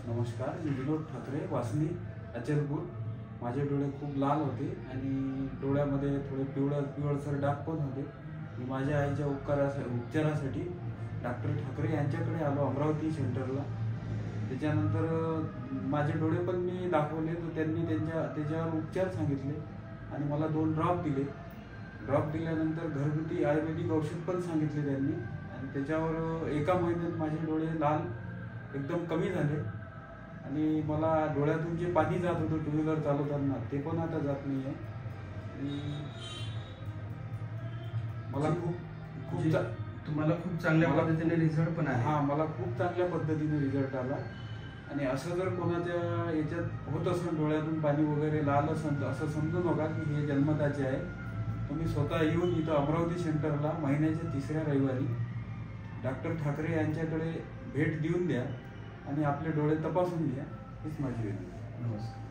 नमस्कार, मी विनोद ठाकरे, वासनी, अचलपूर. माझे डोळे खूप लाल होते आणि डोळ्यामध्ये थोडे पिवळसर डाग पण होते. मी माझ्या आईच्या उपचारासाठी डॉक्टर ठाकरे यांच्याकडे आलो, अमरावती सेंटरला. त्याच्यानंतर माझे डोळे पण मी दाखवले, तर त्यांनी त्याच्यावर उपचार सांगितले आणि मला 2 ड्रॉप दिले. ड्रॉप दिल्यानंतर घरगुती आयुर्वेदिक औषध पण सांगितले त्यांनी आणि त्याच्यावर 1 महिन्यात माझे डोळे लाल एकदम कमी झाले आणि मला डोळ्यातून जे पाणी जात होतं टू व्हीलर चालवताना ते पण आता जात नाही आहे. मला तुम्हाला खूप चांगल्या पद्धतीने रिझल्ट पण आहे. हां, मला खूप चांगल्या पद्धतीने रिझल्ट आला. आणि असं जर कोणाच्या याच्यात होत असेल डोळ्यातून पाणी वगैरे लाल असेल तर असं समजू नका की हे जन्मताचे आहे. तुम्ही स्वतः येऊन इथं अमरावती सेंटरला महिन्याच्या 3ऱ्या रविवारी डॉक्टर ठाकरे यांच्याकडे भेट देऊन द्या आणि आपले डोळे तपासून घ्या. हीच माझी विनंती. नमस्कार.